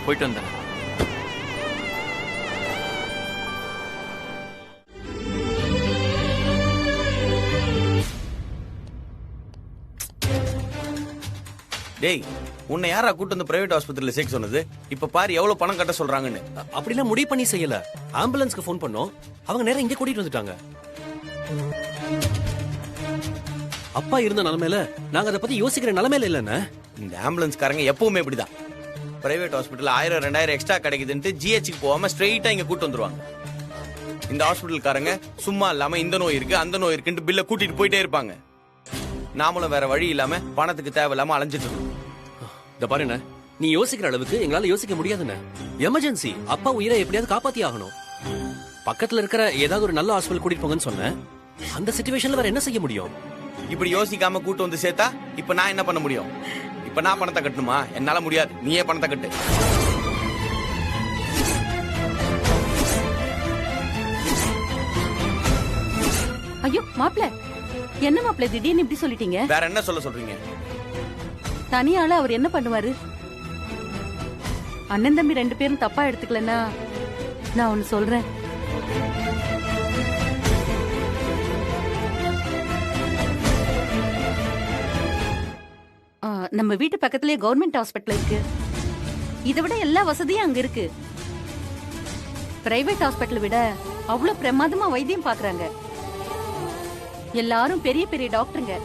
போயிட்டு வந்துடுறேன். டேய், உன்னை யாரா கூட்டு வந்து பிரைவேட் ஆஸ்பத்திரியில சேர்க்க சொன்னது? இப்ப பாரு எவ்வளவு பணம் கட்ட சொல்றாங்கன்னு. அப்படிலாம் முடிவு பண்ணி செய்யல. ஆம்புலன்ஸ்க்கு ஃபோன் பண்ணோம், அவங்க நேரா இங்க கூட்டிட்டு வந்துட்டாங்க. அப்பா இருந்த நிலைமையில நாங்க அதை பத்தி யோசிக்கிற நிலைமையில இல்லன்னு. இந்த ஆம்புலன்ஸ்காரங்க எப்பவுமே இப்படிதான். பிரைவேட் ஹாஸ்பிட்டல் 1000-2000 எக்ஸ்ட்ரா கிடைக்குதுன்ட்டு ஜிஹெச்சுக்கு போகாம ஸ்ட்ரெயிட்டா இங்க கூட்டு வந்துருவாங்க. இந்த ஹாஸ்பிட்டல்காரங்க சும்மா இல்லாம இந்த நோய் இருக்கு அந்த நோய் இருக்குன்ட்டு பில்ல கூட்டிட்டு போயிட்டே இருப்பாங்க. நாமளும் வேற வழி இல்லாம பணத்துக்கு தேவையில்லாம அலைஞ்சிட்டு இருக்கோம். இந்த பாருண்ண, நீ யோசிக்கிற அளவுக்கு எங்களால யோசிக்க முடியாதுண்ணே. எமர்ஜென்சி, அப்பா உயிரை எப்படியாவது காப்பாத்தி ஆகணும். பக்கத்துல இருக்கிற ஏதாவது ஒரு நல்ல ஹாஸ்பிட்டல் கூட்டிட்டு போங்கன்னு சொன்னேன். அந்த சிச்சுவேஷன்ல வேற என்ன செய்ய முடியும்? இப்படி யோசிக்காம கூட்டு வந்து சேர்த்தா இப்ப நான் என்ன பண்ண முடியும்? இப்ப நான் பணத்தை கட்டணுமா? என்னால முடியாது, நீயே பணத்தை கட்டு. ஐயோ மாப்ள, என்ன மாப்ள திடீர்னு இப்படி சொல்லிட்டீங்க? வேற என்ன சொல்ல சொல்றீங்க? தனியால அவர் என்ன பண்ணுவாரு? அண்ணன் தம்பி 2 பேரும் தப்பா எடுத்துக்கலன்னா நான் ஒன்னு சொல்றேன். நம்ம வீட்டு பக்கத்துலயே கவர்மெண்ட் ஹாஸ்பிட்டல் இருக்கு. இதை விட எல்லா வசதியும் அங்க இருக்கு. பிரைவேட் ஹாஸ்பிட்டல் விட அவ்வளவு பிரமாதமா வைத்தியம் பாக்குறாங்க. எல்லாரும் பெரிய பெரிய டாக்டருங்க.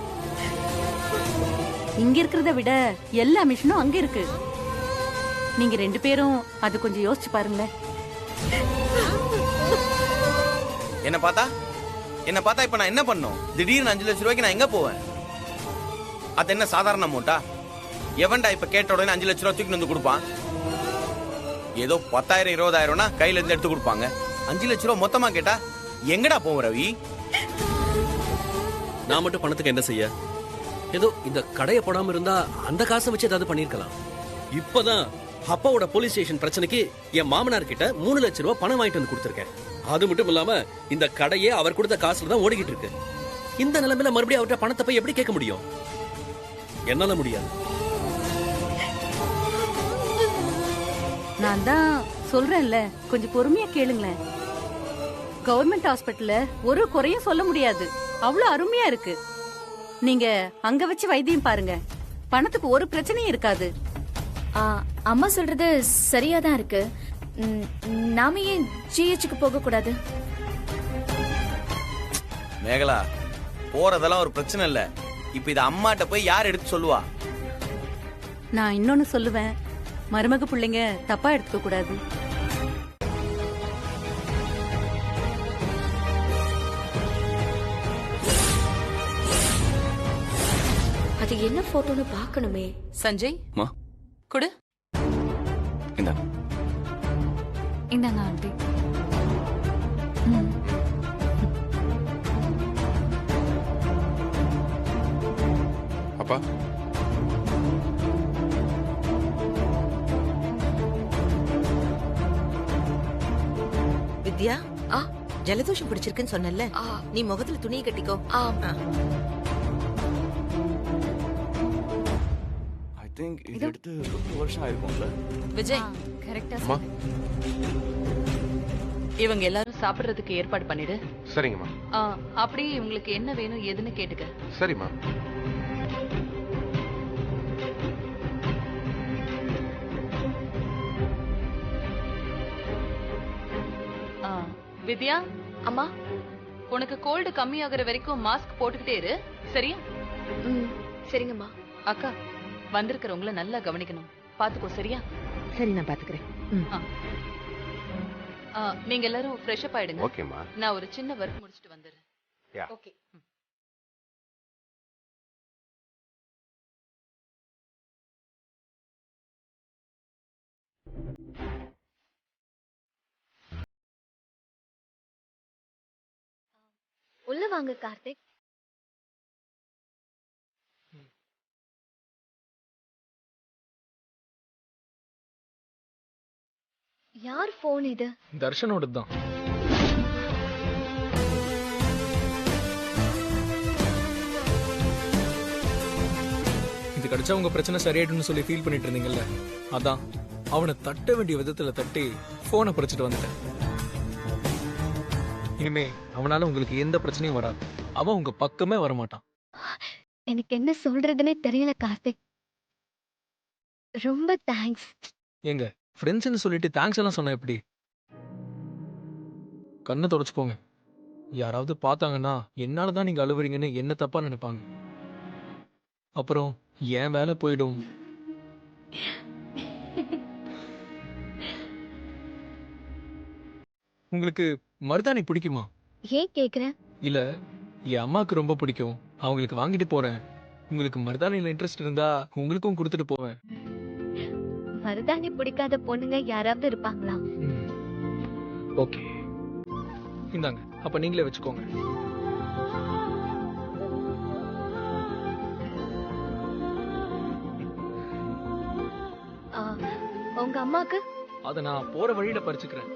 இங்க இருக்கிறத விட எல்லா மிஷினும் அங்க இருக்கு. நீங்க 2 பேரும் அது கொஞ்சம் யோசிச்சு பாருங்களேன். என்ன பார்த்தா இப்ப நான் என்ன பண்ணும்? திடீர்னு 5 லட்சம் ரூபாய்க்கு நான் எங்க போவேன்? அது என்ன சாதாரண அமௌண்டா? எவன்டா இப்ப கேட்ட உடனே 5 லட்சம் ரூபாய் தூக்கி வந்து கொடுப்பான்? ஏதோ 10,000 20,000னா கையில இருந்து எடுத்து கொடுப்பாங்க. 5 லட்ச ரூபா மொத்தமா கேட்டா எங்கடா போவோம் ரவி? நான் மட்டும் பணத்துக்கு என்ன செய்ய? ஏதோ இந்த கடையை போடாம இருந்தா அந்த காசை வச்சு ஏதாவது பண்ணிருக்கலாம். இப்பதான் அப்பாவோட போலீஸ் ஸ்டேஷன் பிரச்சனைக்கு என் மாமனார் கிட்ட 3 லட்ச ரூபாய் பணம் வாங்கிட்டு வந்து கொடுத்திருக்கேன். அது மட்டும் இல்லாம இந்த கடையே அவர் கொடுத்த காசுல தான் ஓடிக்கிட்டு இருக்கு. இந்த நிலைமையில மறுபடியும் அவர்கிட்ட பணத்தை போய் எப்படி கேட்க முடியும்? என்னால முடியாது. நான் தான் சொல்றேன்ல, கொஞ்சம் பொறுமையா கேளுங்களேன். கவர்மெண்ட் ஹாஸ்பிட்டல்ல ஒரு குறையும் சொல்ல முடியாது, அவ்வளவு அருமையா இருக்கு. நீங்க அங்க வச்சு வைத்தியம் பாருங்க, பணத்துக்கு ஒரு பிரச்சனையும் இருக்காது. அம்மா சொல்றது சரியா தான் இருக்கு. நாம ஏன் ஜிஹெச்சுக்கு போக கூடாது? மேகலா, போறதெல்லாம் ஒரு பிரச்சனை இல்ல. இப்ப இத அம்மாட்ட போய் யார் எடுத்து சொல்லுவா? நான் இன்னொன்னு சொல்லுவேன், மருமக பிள்ளைங்க தப்பா எடுத்துக்க கூடாது. அது என்ன போட்டோன்னு பார்க்கணுமே. சஞ்சய் மா கொடு. இந்த இந்தாங்க ஆண்டி. அப்பா வித்யா, ஜலதோஷம் பிடிச்சிருக்குன்னு சொன்னல, நீ முகத்துல துணியை கட்டிக்கோ. ஐ திங்க் இது எடுத்து 2 வருஷம் ஆயிருக்கும்ல. விஜய், கரெக்டா அம்மா. இவங்க எல்லாரும் சாப்பிடுறதுக்கு ஏற்பாடு பண்ணிடு. சரிங்கம்மா. அப்படியே இவங்களுக்கு என்ன வேணும் ஏதுன்னு கேட்டுக்க. சரிம்மா. வித்யா, அம்மா, உனக்கு கோல்டு கம்மியாகிற வரைக்கும் மாஸ்க் போட்டுக்கிட்டே இரு, சரியா? சரிங்கம்மா. அக்கா, வந்திருக்கிறவங்கள நல்லா கவனிக்கணும், பாத்துக்கோ, சரியா? சரி, நான் பாத்துக்கிறேன். நீங்க எல்லாரும் ஃப்ரெஷ் அப் ஆயிடுங்க. ஓகேம்மா. நான் ஒரு சின்ன ஒர்க் முடிச்சிட்டு வந்துடுறேன். ஓகே. உள்ள வாங்க கார்த்திக். யார் போன் இது? தர்ஷனோட தான். இது கிடைச்சா உங்க பிரச்சனை சரியாயிடும்னு சொல்லி ஃபீல் பண்ணிட்டு இருந்தீங்கல்ல, அதான் அவனை தட்ட வேண்டிய விதத்துல தட்டி போனை பறிச்சுட்டு வந்துட்டேன். இனிமே அவனால உங்களுக்கு எந்த பிரச்சனையும் வராது. அவன் உங்க பக்கமே வரமாட்டான். எனக்கு என்ன சொல்றதுன்னே தெரியல கார்த்திக். ரொம்ப தேங்க்ஸ். ஏங்க, ஃப்ரெண்ட்ஸ்னு சொல்லிட்டு தேங்க்ஸ் எல்லாம் சொன்ன எப்படி? கண்ணை தொடச்சுக்கோங்க. யாராவது பார்த்தாங்கன்னா என்னால தான் நீங்க அழுவுறீங்கன்னு என்ன தப்பா நினைப்பாங்க. அப்புறம் என் வேலை போயிடும். உங்களுக்கு மருதாணி பிடிக்குமா? ஏன் கேக்குறேன்? இல்ல, என் அம்மாவுக்கு ரொம்ப பிடிக்கும், அவங்களுக்கு வாங்கிட்டு போறேன். உங்களுக்கு மருதாணியில இன்ட்ரெஸ்ட் இருந்தா உங்களுக்கும் கொடுத்துட்டு போவேன். மருதாணி பிடிக்காத பொண்ணுங்க யாராவது இருப்பாங்களா? ஓகே, இந்தாங்க, அப்ப நீங்களே வச்சுக்கோங்க. உங்க அம்மாக்கு? அத நான் போற வழியில பறிச்சுக்கிறேன்.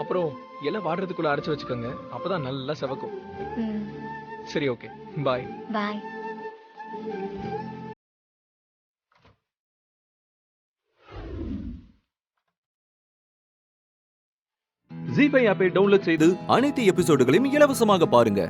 அப்புறம் எல்லாம் வாடுறதுக்குள்ள அரைச்சு வச்சுக்கோங்க, அப்பதான் நல்லா செவக்கும். சரி, ஓகே, பாய். பாய். ஜீ5 ஆப்பை டவுன்லோட் செய்து அனைத்து எபிசோடுகளையும் இலவசமாக பாருங்க.